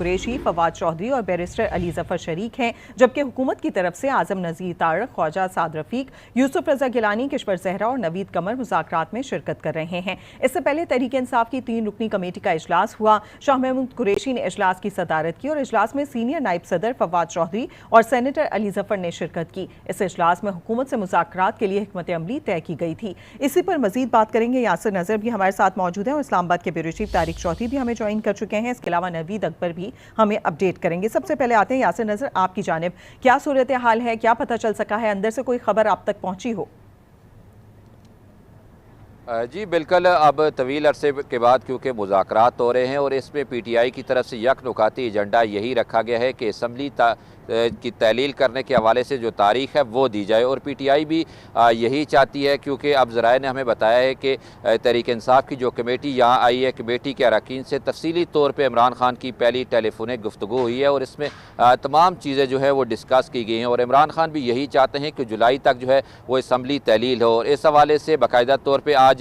कुरैशी, फवाद चौधरी और बैरिस्टर अली जफर शरीक हैं, जबकि हुकूमत की तरफ से आजम नज़ीर तारक, ख्वाजा साद रफीक, यूसुफ रजा गिलानी, किश्वर जहरा और नवीद कमर मुज़ाकरात में शिरकत कर रहे हैं। इससे पहले तहरीक इंसाफ की 3 रुकनी कमेटी का इजलास हुआ। शाह महमूद कुरैशी ने इजलास की सदारत की और इजलास में सीनियर नायब सदर फवाद चौधरी और सेनेटर अली जफर ने शिरकत की। इस इजलास में हुकूमत से मुज़ाकरात के लिए हिकमत अमली तय की गई थी। इसी पर मजीद बात करेंगे। यासिर नजर भी हमारे साथ मौजूद हैं और इस्लामाबाद के ब्यूरो चीफ तारिक चौधरी भी हमें ज्वाइन कर चुके हैं। इसके अलावा नवीद अकबर भी हमें अपडेट करेंगे। सबसे पहले आते हैं यासिर नजर, आपकी जानिब क्या सूरत हाल है, क्या पता चल सका है, अंदर से कोई खबर आप तक पहुंची हो? जी बिल्कुल, अब तवील अरसे के बाद क्योंकि मुज़ाकरात हो रहे हैं और इसमें PTI की तरफ से यक नुकाती एजेंडा यही रखा गया है कि असम्बली की तहलील करने के हवाले से जो तारीख है वो दी जाए, और PTI भी यही चाहती है, क्योंकि अब ज़राए ने हमें बताया है कि तहरीक इंसाफ की जो कमेटी यहाँ आई है, कमेटी के अरकान से तफसीली तौर पर इमरान खान की पहली टेलीफोनिक गुफ्तगू हुई है और इसमें तमाम चीज़ें जो है वो डिस्कस की गई हैं, और इमरान खान भी यही चाहते हैं कि जुलाई तक जो है वो असम्बली तहलील हो। और इस हवाले से बाकायदा तौर पर आज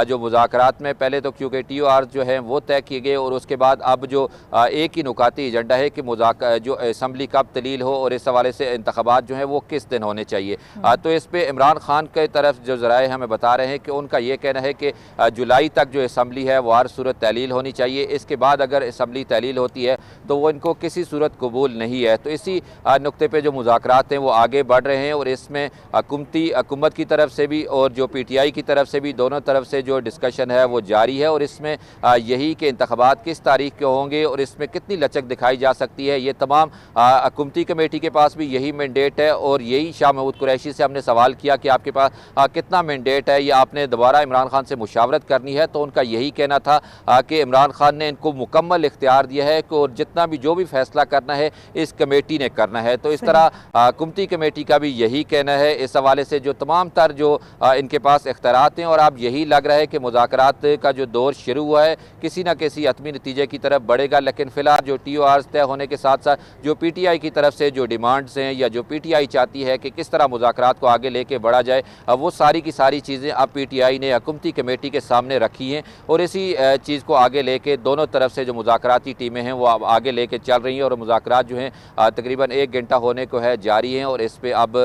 जो मुज़ाकरात में पहले तो क्योंकि TOR जो है वो तय किए गए, और उसके बाद अब जो एक ही नुकाती एजेंडा है कि जो असम्बली कब तहलील हो और इस हवाले से इंतखाबात जो हैं वो किस दिन होने चाहिए। तो इस पर इमरान खान की तरफ जो ज़राए हमें बता रहे हैं कि उनका ये कहना है कि जुलाई तक जो असम्बली है वो हर सूरत तहलील होनी चाहिए। इसके बाद अगर असम्बली तहलील होती है तो वो इनको किसी सूरत कबूल नहीं है। तो इसी नुक्ते पर जो मुज़ाकरात हैं वो आगे बढ़ रहे हैं, और इसमें हुकूमत की तरफ से भी और जो PTI की तरफ से भी, दोनों तरफ से जो डिस्कशन है वो जारी है। और इसमें यही कि इंतखाबात किस तारीख के होंगे और इसमें कितनी लचक दिखाई जा सकती है, ये तमाम हुकूमती कमेटी के पास भी यही मैंडेट है। और यही शाह महमूद कुरैशी से हमने सवाल किया कि आपके पास कितना मैंडेट है, या आपने दोबारा इमरान खान से मुशावरत करनी है, तो उनका यही कहना था कि इमरान खान ने इनको मुकम्मल इख्तियार दिया है कि और जितना भी जो भी फैसला करना है इस कमेटी ने करना है। तो इस तरह हुकूमती कमेटी का भी यही कहना है। इस हवाले से जो तमाम तर जो इनके पास इख्तियारात हैं, और अब यही लग रहा है कि मुज़ाकरात का जो दौर शुरू हुआ है किसी न किसी हतमी नतीजे की तरफ बढ़ेगा। लेकिन फ़िलहाल जो TOR तय होने के साथ साथ जो PTI की तरफ से जो डिमांड्स हैं, या जो PTI चाहती है कि किस तरह मुज़ाकरात को आगे लेके बढ़ा जाए, वो सारी की सारी चीज़ें अब PTI ने हुकूमती कमेटी के सामने रखी हैं, और इसी चीज़ को आगे लेके दोनों तरफ से जो मुज़ाकराती टीमें हैं वो अब आगे लेके चल रही हैं, और मुज़ाकरात जो हैं तकरीबन 1 घंटा होने को है जारी हैं। और इस पर अब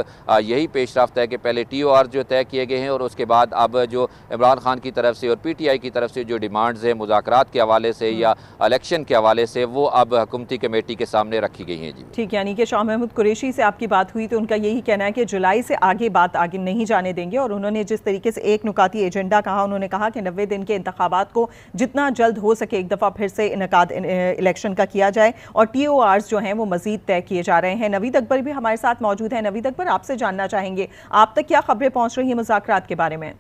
यही पेशरफ्त है कि पहले TOR जो तय किए गए हैं, और उसके बाद अब जो इमरान खान की तरफ से और PTI की तरफ से जो डिमांड्स हैं मुज़ाकरात के हवाले से या इलेक्शन के हवाले से, वो अब हुकूमती कमेटी के सामने रखी गई हैं। जी ठीक, यानी कि शाह महमूद कुरैशी से आपकी बात हुई तो उनका यही कहना है कि जुलाई से आगे बात आगे नहीं जाने देंगे, और उन्होंने जिस तरीके से एक नुकाती एजेंडा कहा, उन्होंने कहा कि 90 दिन के इंतखाबात को जितना जल्द हो सके एक दफ़ा फिर से इनकाद इलेक्शन का किया जाए, और TORs जो हैं वो मजीद तय किए जा रहे हैं। नवीद अकबर भी हमारे साथ मौजूद है। नवीद अकबर, आपसे जानना चाहेंगे आप तक क्या खबरें पहुँच रही हैं मुज़ाकरात के बारे में?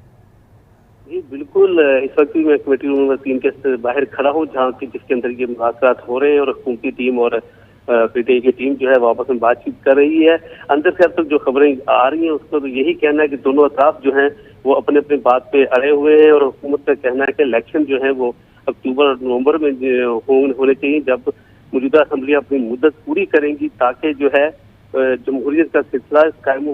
जी बिल्कुल, इस वक्त भी मैं कमेटी रूम नंबर 3 के बाहर खड़ा हूँ, जहाँ की जिसके अंदर ये मुज़ाकरात हो रहे हैं, और हुकूमती टीम और PTI की टीम जो है वो आपस में बातचीत कर रही है। अंदर से अब तक जो खबरें आ रही हैं उसका तो यही कहना है कि दोनों अतराफ जो हैं वो अपने अपने बात पे अड़े हुए हैं, और हुकूमत का कहना है कि इलेक्शन जो है वो अक्टूबर नवंबर में होने चाहिए, जब मौजूदा असम्बली अपनी मुद्दत पूरी करेंगी, ताकि जो है जमहूरियत का सिलसिला कायम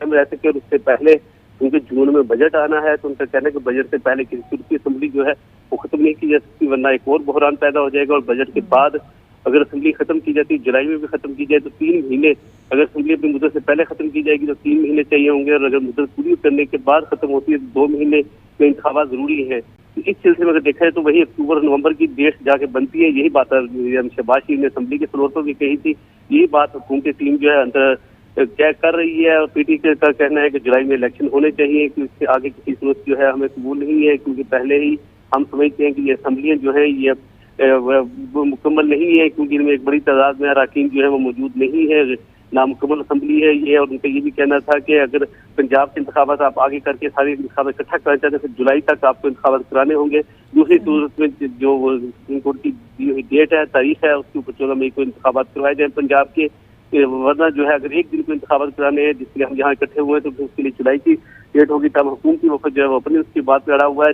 रह सके। और उससे पहले क्योंकि जून में बजट आना है, तो उनका कहना है कि बजट से पहले किसी की असम्बली जो है वो खत्म नहीं की जा सकती, वरना एक और बहरान पैदा हो जाएगा। और बजट के बाद अगर असम्बली खत्म की जाती है, जुलाई में भी खत्म की जाए, तो 3 महीने, अगर असम्बली अपनी मुद्दत से पहले खत्म की जाएगी तो 3 महीने चाहिए होंगे, और अगर मुद्दत पूरी करने के बाद खत्म होती है तो 2 महीने में इंतखाबात जरूरी है। तो इस सिलसिले में अगर देखा जाए तो वही अक्टूबर नवंबर की डेट जाके बनती है। यही बात शहबाज शरीफ ने असम्बली के फ्लोर पर भी कही थी। यही बात हुकूमती टीम जो है अंदर क्या कर रही है, और PTI का कहना है कि जुलाई में इलेक्शन होने चाहिए, कि इससे आगे किसी सूरत जो है हमें कबूल नहीं है, क्योंकि पहले ही हम समझते हैं कि ये असम्बलियाँ जो है ये मुकम्मल नहीं है, क्योंकि इनमें एक बड़ी तादाद में अरकान जो है वो मौजूद नहीं है, नामुकम्मल असम्बली है ये। और उनका ये भी कहना था कि अगर पंजाब के इंतखाबात आप आगे करके सारे इंतखाबात इकट्ठा करना चाहते हैं, फिर जुलाई तक आपको इंतखाबात कराने होंगे। दूसरी सूरत में जो सुप्रीम कोर्ट की दी हुई डेट है, तारीख है, उसके ऊपर 14 मई को इंतखाबात करवाए जाए पंजाब के, वरना जो है अगर एक दिन को इंतखाबात कराने हैं जिसके लिए हम यहाँ इकट्ठे हुए हैं, तो फिर उसके लिए जुलाई की डेट होगी। तब हुकूमती वफद जो है वो अपनी उसकी बात में अड़ा हुआ है।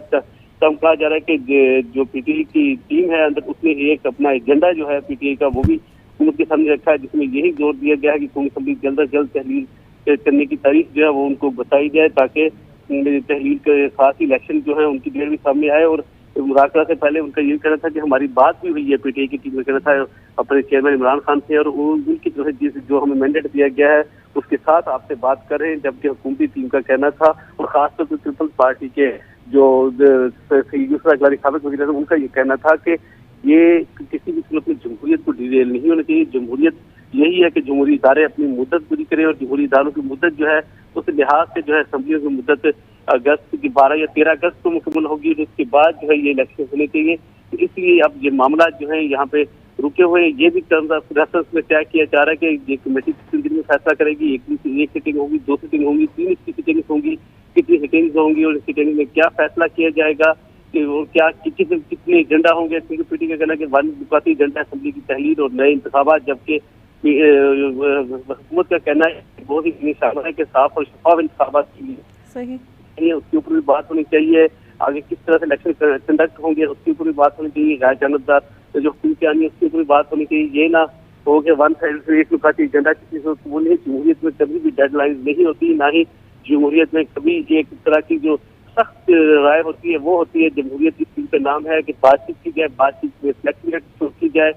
तब कहा जा रहा है कि जो PTI की टीम है अंदर, उसने एक अपना एजेंडा जो है PTI का वो भी हुकूमत के सामने रखा है, जिसमें यही जोर दिया गया है कि असम्बली जल्द अज जल्द तहलील करने की तारीख जो है वो उनको बताई जाए, ताकि तहलील के साथ ही इलेक्शन जो है उनकी डेट भी सामने आए। और मुज़ाकरा से पहले उनका ये कहना था कि हमारी बात भी हुई है पीटीआई की टीम में, कहना था अपने चेयरमैन इमरान खान से, और उनकी जो है जो हमें मैंडेट दिया गया है उसके साथ आपसे बात कर रहे हैं। जबकि हुकूमती टीम का कहना था, और खासतौर पर पीपल्स पार्टी के जो यूसुफ गिलानी साबिक वज़ीर आज़म, उनका ये कहना था कि ये किसी भी सूरत में जमहूरियत को डिरेल नहीं होना चाहिए। जमहूरियत यही है कि जमहूरी इदारे अपनी मुद्दत पूरी करें, और जमहूरी इदारों की मुद्दत जो है उस लिहाज से जो है असम्बलियों की मुद्दत अगस्त की 12 या 13 अगस्त को मुकम्मल होगी, और उसके बाद जो है ये इलेक्शन होने चाहिए। तो इसलिए अब ये मामला जो है यहाँ पे रुके हुए, ये भी रेफरेंस में तय किया जा रहा है कि ये कमेटी कितने दिन में फैसला करेगी, एक सिटिंग होगी, 2 सिटिंग होंगी, 3 सिटिंग होंगी, कितनी सिटिंग्स होंगी, और सिटिंग में क्या फैसला किया जाएगा और क्या कितने एजेंडा होंगे। क्योंकि पीटी का कहना है कि वानती एजेंडा असम्बली की तहलील और नए इंतखाबात, जबकि हुकूमत का कहना है बहुत ही शामिल है कि साफ और शफाफ इंतखाबात के लिए सही उसके ऊपर भी बात होनी चाहिए। आगे किस तरह से इलेक्शन कंडक्ट होंगे उसके ऊपर भी बात होनी चाहिए। गैर जानबदार जो हुकूमत आनी है उसके ऊपर भी बात होनी चाहिए। ये ना हो कि वन साइड से एक नुकाती एजेंडा किसी से वो नहीं। जमहूरियत में कभी भी डेडलाइन नहीं होती, ना ही जमहूरियत में कभी एक तरह की जो सख्त राय होती है वो होती है। जमहूरियत की चीज का नाम है कि बातचीत की जाए, बातचीत में फ्लेक्सिबिलिटी की जाए,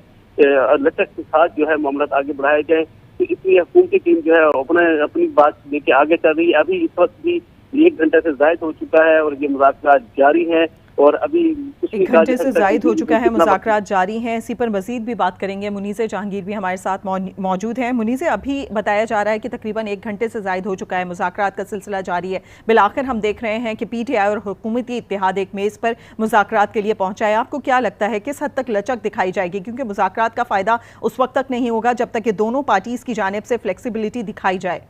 लचक के साथ जो है मामला आगे बढ़ाए जाए। तो इसलिए हुकूमती टीम जो है अपनी बात लेके आगे चल रही है। अभी इस वक्त भी 1 घंटे से ज्यादा हो चुका है और ये मुज़ाकरात जारी हैं, और अभी 1 घंटे से ज्यादा हो चुका है, मुज़ाकरात जारी हैं। इसी पर मजीद भी बात करेंगे। मुनीज़ जहांगीर भी हमारे साथ मौजूद हैं। मुनीज़, अभी बताया जा रहा है कि तकरीबन 1 घंटे से ज्यादा हो चुका है, मुज़ाकरात का सिलसिला जारी है। बिलाखिर हम देख रहे हैं कि पीटीआई और हुकूमती इत्तेहाद एक मेज़ पर मुज़ाकरात के लिए पहुंचा है। आपको क्या लगता है किस हद तक लचक दिखाई जाएगी? क्योंकि मुज़ाकरात का फ़ायदा उस वक्त तक नहीं होगा जब तक कि दोनों पार्टीज़ की जानिब से फ्लेक्सिबिलिटी दिखाई जाए।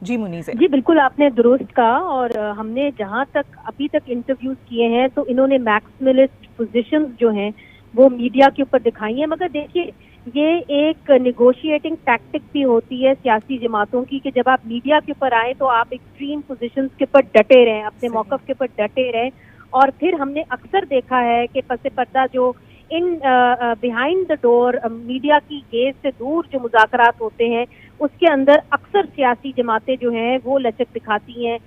जी मुनीज़। जी बिल्कुल, आपने दुरुस्त कहा। और हमने जहां तक अभी तक इंटरव्यूज किए हैं तो इन्होंने मैक्सिमलिस्ट पोजीशंस जो हैं वो मीडिया के ऊपर दिखाई हैं। मगर देखिए, ये एक निगोशिएटिंग टैक्टिक भी होती है सियासी जमातों की कि जब आप मीडिया के ऊपर आए तो आप एक्सट्रीम पोजीशंस के ऊपर डटे रहें, अपने मौक़िफ़ के ऊपर डटे रहें। और फिर हमने अक्सर देखा है कि पसे पर्दा जो in behind the door media की गेज से दूर जो मुज़ाकरात होते हैं उसके अंदर अक्सर सियासी जमातें जो हैं वो लचक दिखाती हैं।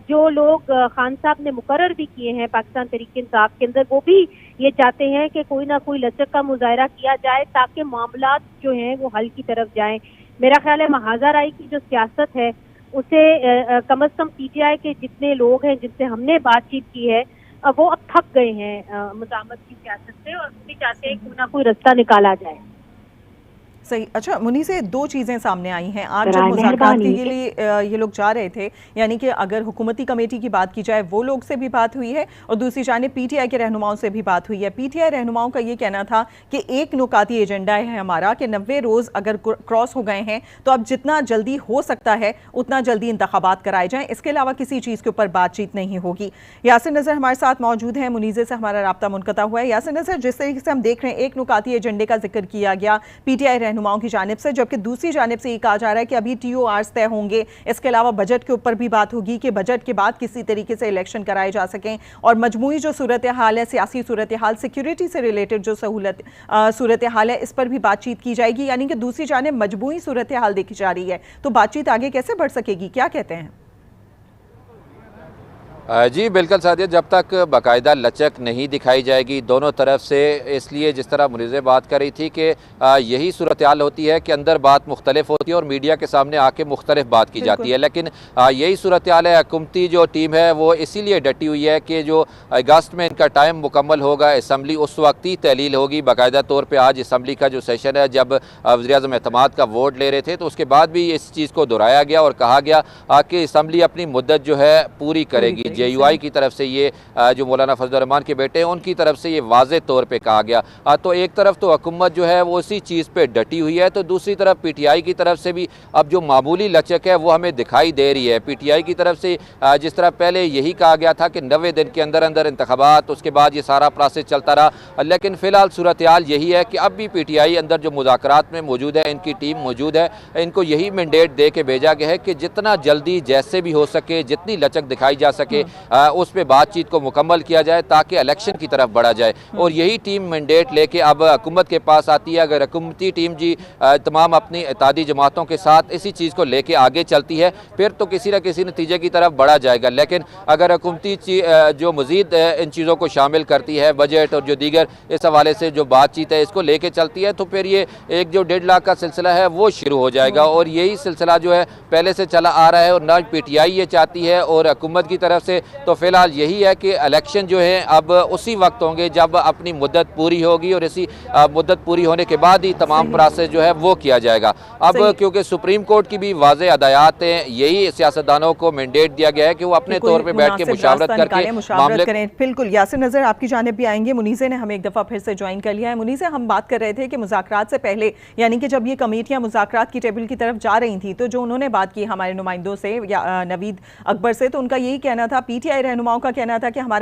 जो लोग खान साहब ने मुकर्रर भी किए हैं पाकिस्तान तहरीक इंसाफ के अंदर, वो भी ये चाहते हैं कि कोई ना कोई लचक का मुजाहरा किया जाए ताकि मामलात जो हैं वो हल की तरफ जाएं। मेरा ख्याल है महाजा राय की जो सियासत है उसे कम अज़ कम पीटीआई के जितने लोग हैं जिनसे हमने बातचीत की है वो अब थक गए हैं मुज़ामत की सियासत से, और वो भी चाहते हैं कोई ना कोई रास्ता निकाला जाए। सही। अच्छा मुनीज़, 2 चीज़ें सामने आई हैं आज जब मुज़ाकरात के लिए ये लोग जा रहे थे। यानी कि अगर हुकूमती कमेटी की बात की जाए वो लोग से भी बात हुई है, और दूसरी जानिब पीटीआई के रहनुमाओं से भी बात हुई है। पीटीआई रहनुमाओं का ये कहना था कि एक नुकाती एजेंडा है हमारा कि 90 रोज़ अगर क्रॉस हो गए हैं तो अब जितना जल्दी हो सकता है उतना जल्दी इंतखाबात कराए जाएँ, इसके अलावा किसी चीज़ के ऊपर बातचीत नहीं होगी। यासिर नज़र हमारे साथ मौजूद हैं। मुनीज़ से हमारा राब्ता मुनक़ता हुआ है। यासिर नज़र, जिस तरीके से हम देख रहे हैं एक नुकाती एजेंडे का जिक्र किया गया पीटीआई रहनुमाओं की जानिब से, जबकि दूसरी जानिब से ये कहा जा रहा है कि अभी टीओआरस तय होंगे, इसके अलावा बजट के ऊपर भी बात होगी कि बजट के बाद किसी तरीके से इलेक्शन कराए जा सकें, और मजमूई जो सूरत हाल है, सियासी सूरत हाल, सिक्योरिटी से रिलेटेड जो सूरत हाल है, इस पर भी बातचीत की जाएगी। यानी कि दूसरी जानिब मजमूई सूरत हाल देखी जा रही है, तो बातचीत आगे कैसे बढ़ सकेगी, क्या कहते हैं? जी बिल्कुल सादिया, जब तक बाकायदा लचक नहीं दिखाई जाएगी दोनों तरफ से, इसलिए जिस तरह मुनीज़ बात कर रही थी कि यही सूरत हाल होती है कि अंदर बात मुख्तलिफ होती है और मीडिया के सामने आके मुख्तलिफ बात की जाती है। लेकिन यही सूरत हाल है। हुकूमती जो टीम है वो इसीलिए डटी हुई है कि जो अगस्त में इनका टाइम मुकम्मल होगा, असम्बली उस वक्त ही तहलील होगी। बाकायदा तौर पर आज असम्बली का जो सेशन है, जब वज़ीर-ए-आज़म एतमाद का वोट ले रहे थे तो उसके बाद भी इस चीज़ को दोहराया गया और कहा गया कि असम्बली अपनी मुद्दत जो है पूरी करेगी। जेयूआई की तरफ से ये जो मौलाना फजल रहमान के बेटे हैं उनकी तरफ से ये वाज़े तौर पे कहा गया। तो एक तरफ तो हुकूमत जो है वो इसी चीज़ पे डटी हुई है, तो दूसरी तरफ पीटीआई की तरफ से भी अब जो मामूली लचक है वो हमें दिखाई दे रही है। पीटीआई की तरफ से जिस तरह पहले यही कहा गया था कि 90 दिन के अंदर अंदर इंतखाबात, उसके बाद ये सारा प्रोसेस चलता रहा, लेकिन फ़िलहाल सूरत हाल यही है कि अब भी पीटीआई अंदर जो मुज़ाकरात में मौजूद है, इनकी टीम मौजूद है, इनको यही मैंडेट दे के भेजा गया है कि जितना जल्दी जैसे भी हो सके, जितनी लचक दिखाई जा सके उस पर बातचीत को मुकम्मल किया जाए ताकि इलेक्शन की तरफ बढ़ा जाए। और यही टीम मैंडेट लेके अब हुकूमत के पास आती है। अगर हुकूमती टीम जी तमाम अपनी इत्तेहादी जमातों के साथ इसी चीज़ को लेके आगे चलती है फिर तो किसी न किसी नतीजे की तरफ बढ़ा जाएगा। लेकिन अगर हुकूमती जो मजीद इन चीज़ों को शामिल करती है, बजट और जो दीगर इस हवाले से जो बातचीत है इसको लेके चलती है, तो फिर ये एक जो 1.5 लाख का सिलसिला है वो शुरू हो जाएगा। और यही सिलसिला जो है पहले से चला आ रहा है और ना PTI ये चाहती है और हुकूमत की तरफ से तो फिलहाल यही है कि इलेक्शन जो है अब उसी वक्त होंगे जब अपनी मुद्दत पूरी होगी और इसी मुद्दत पूरी होने के बाद ही तमाम प्रोसेस जो है वो किया जाएगा। अब क्योंकि सुप्रीम कोर्ट की भी वाज़ेह हदायत है, यही सियासतदानों को मैंडेट दिया गया है कि वो अपने तौर पर बैठ के मुशावरत करके मामले करें। बिल्कुल यासिर नजर आपकी जानिब भी आएंगे। मुनीज़े ने हमें एक दफ़ा फिर से ज्वाइन कर लिया है। मुनीज़े, हम बात कर रहे थे कि मुज़ाकरात से पहले यानी कि जब ये कमेटियां मुज़ाकरात की टेबल की तरफ जा रही थी तो जो उन्होंने बात की हमारे नुमाइंदों से या नवीद अकबर से, तो उनका यही कहना था, PTI रहनुमाओं का कहना था कि हमारा